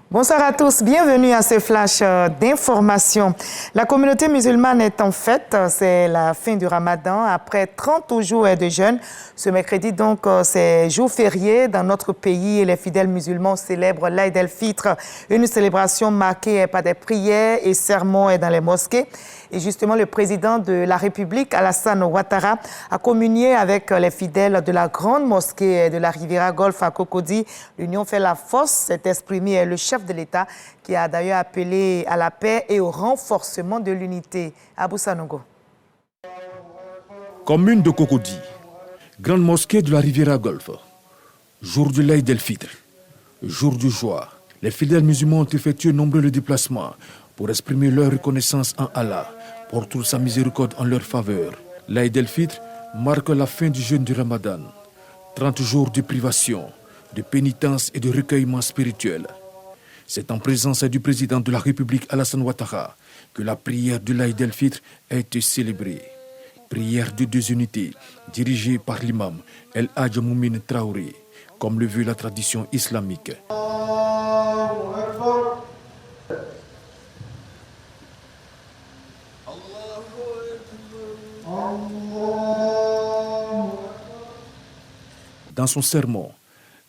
Bonsoir à tous, bienvenue à ce flash d'information. La communauté musulmane est en fête, c'est la fin du Ramadan après 30 jours de jeûne. Ce mercredi donc, c'est jour férié dans notre pays et les fidèles musulmans célèbrent l'Aïd el-Fitr, une célébration marquée par des prières et sermons dans les mosquées. Et justement, le président de la République, Alassane Ouattara, a communié avec les fidèles de la grande mosquée de la Riviera Golfe à Cocody. L'Union fait la force, s'est exprimé le chef de l'État qui a d'ailleurs appelé à la paix et au renforcement de l'unité. Abou Sanogo. Commune de Cocody, grande mosquée de la Riviera Golfe, jour du l'Aïd el-Fitr, jour du joie, les fidèles musulmans ont effectué nombreux déplacements pour exprimer leur reconnaissance en Allah, pour toute sa miséricorde en leur faveur. L'Aïd el-Fitr marque la fin du jeûne du Ramadan, 30 jours de privation, de pénitence et de recueillement spirituel. C'est en présence du président de la République Alassane Ouattara que la prière de l'Aïd el-Fitr a été célébrée. Prière de deux unités, dirigée par l'imam El Hadj Moumin Traoré, comme le veut la tradition islamique. Dans son sermon,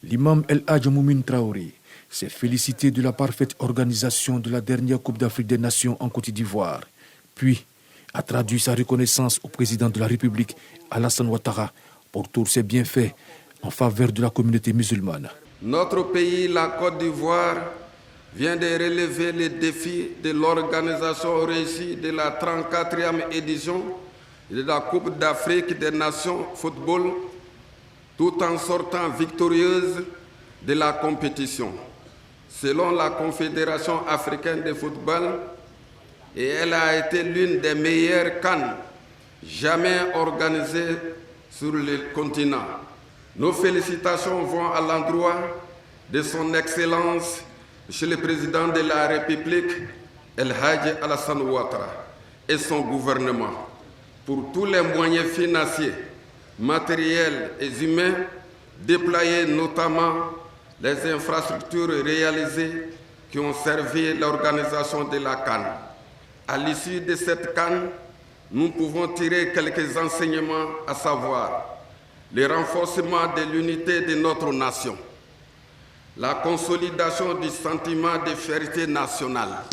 l'imam El Hadj Moumin Traoré s'est félicité de la parfaite organisation de la dernière Coupe d'Afrique des Nations en Côte d'Ivoire, puis a traduit sa reconnaissance au président de la République, Alassane Ouattara, pour tous ses bienfaits en faveur de la communauté musulmane. Notre pays, la Côte d'Ivoire, vient de relever les défis de l'organisation réussie de la 34e édition de la Coupe d'Afrique des Nations football, tout en sortant victorieuse de la compétition. Selon la Confédération africaine de football, et elle a été l'une des meilleures CAN jamais organisées sur le continent. Nos félicitations vont à l'endroit de son Excellence, Monsieur le Président de la République, El Hadj Alassane Ouattara, et son gouvernement, pour tous les moyens financiers, matériels et humains déployés, notamment les infrastructures réalisées qui ont servi l'organisation de la CAN. À l'issue de cette CAN, nous pouvons tirer quelques enseignements, à savoir le renforcement de l'unité de notre nation, la consolidation du sentiment de fierté nationale.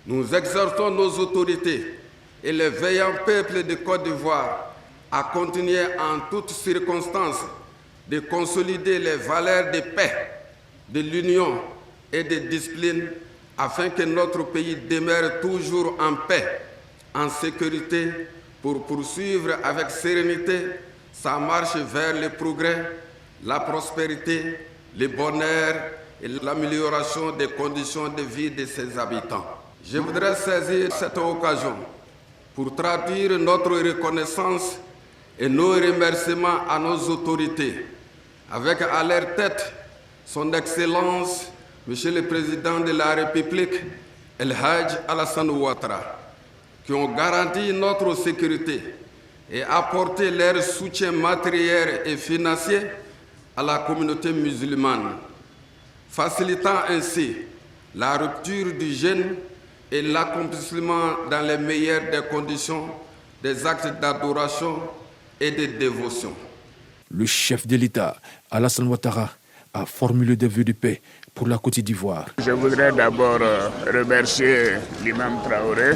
Nous exhortons nos autorités et le veillant peuple de Côte d'Ivoire à continuer en toutes circonstances de consolider les valeurs de paix, de l'union et de discipline afin que notre pays demeure toujours en paix, en sécurité, pour poursuivre avec sérénité sa marche vers le progrès, la prospérité, le bonheur et l'amélioration des conditions de vie de ses habitants. Je voudrais saisir cette occasion pour traduire notre reconnaissance et nos remerciements à nos autorités, avec à leur tête son Excellence, Monsieur le Président de la République, El Hadj Alassane Ouattara, qui ont garanti notre sécurité et apporté leur soutien matériel et financier à la communauté musulmane, facilitant ainsi la rupture du jeûne et l'accomplissement dans les meilleures des conditions des actes d'adoration et de dévotion. Le chef de l'État, Alassane Ouattara, a formulé des vœux de paix pour la Côte d'Ivoire. Je voudrais d'abord remercier l'imam Traoré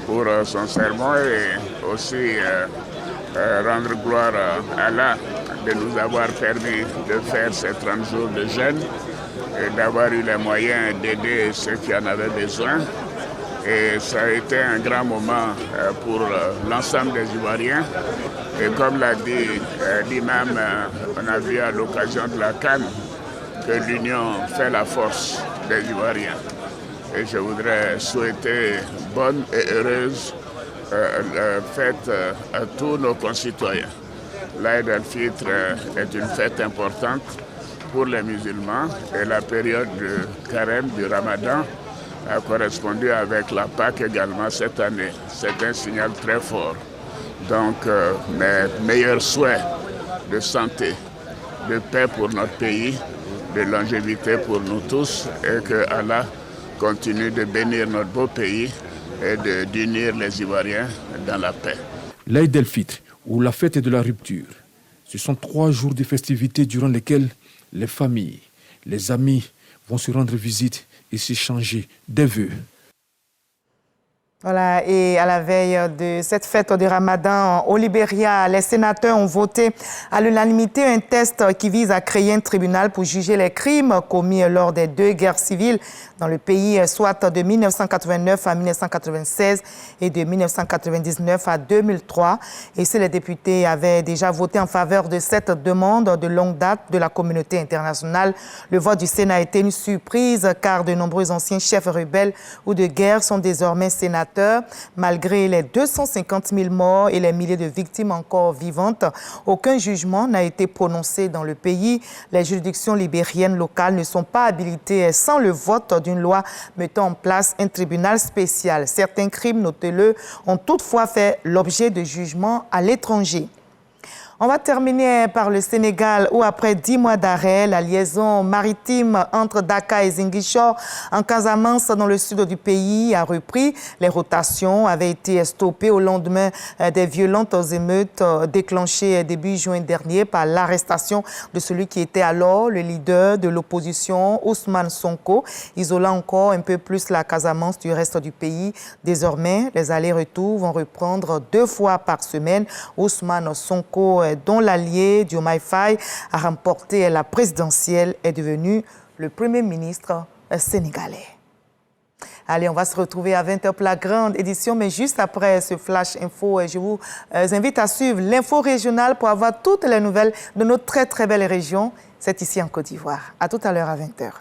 pour son sermon et aussi rendre gloire à Allah de nous avoir permis de faire ces 30 jours de jeûne et d'avoir eu les moyens d'aider ceux qui en avaient besoin. Et ça a été un grand moment pour l'ensemble des Ivoiriens. Et comme l'a dit l'imam, on a vu à l'occasion de la CAN que l'union fait la force des Ivoiriens. Et je voudrais souhaiter bonne et heureuse fête à tous nos concitoyens. L'Aïd el-Fitr est une fête importante pour les musulmans et la période de carême du Ramadan a correspondu avec la Pâque également cette année. C'est un signal très fort. Donc mes meilleurs souhaits de santé, de paix pour notre pays, de longévité pour nous tous et que Allah continue de bénir notre beau pays et d'unir les Ivoiriens dans la paix. L'Aïd el-Fitr, ou la fête de la rupture, ce sont 3 jours de festivités durant lesquels les familles, les amis vont se rendre visite et s'échanger des vœux. Voilà, et à la veille de cette fête du Ramadan au Libéria, les sénateurs ont voté à l'unanimité un texte qui vise à créer un tribunal pour juger les crimes commis lors des 2 guerres civiles dans le pays, soit de 1989 à 1996 et de 1999 à 2003. Et si les députés avaient déjà voté en faveur de cette demande de longue date de la communauté internationale, le vote du Sénat a été une surprise car de nombreux anciens chefs rebelles ou de guerre sont désormais sénateurs. Malgré les 250 000 morts et les milliers de victimes encore vivantes, aucun jugement n'a été prononcé dans le pays. Les juridictions libériennes locales ne sont pas habilitées sans le vote d'une loi mettant en place un tribunal spécial. Certains crimes, notez-le, ont toutefois fait l'objet de jugements à l'étranger. On va terminer par le Sénégal où après 10 mois d'arrêt, la liaison maritime entre Dakar et Ziguinchor en Casamance dans le sud du pays a repris. Les rotations avaient été stoppées au lendemain des violentes émeutes déclenchées début juin dernier par l'arrestation de celui qui était alors le leader de l'opposition, Ousmane Sonko, isolant encore un peu plus la Casamance du reste du pays. Désormais, les allers-retours vont reprendre 2 fois par semaine. Ousmane Sonko, dont l'allié Diomaye Faye a remporté la présidentielle, est devenu le Premier ministre sénégalais. Allez, on va se retrouver à 20h pour la grande édition, mais juste après ce Flash Info, je vous invite à suivre l'info régionale pour avoir toutes les nouvelles de notre très belle région. C'est ici en Côte d'Ivoire. À tout à l'heure à 20h.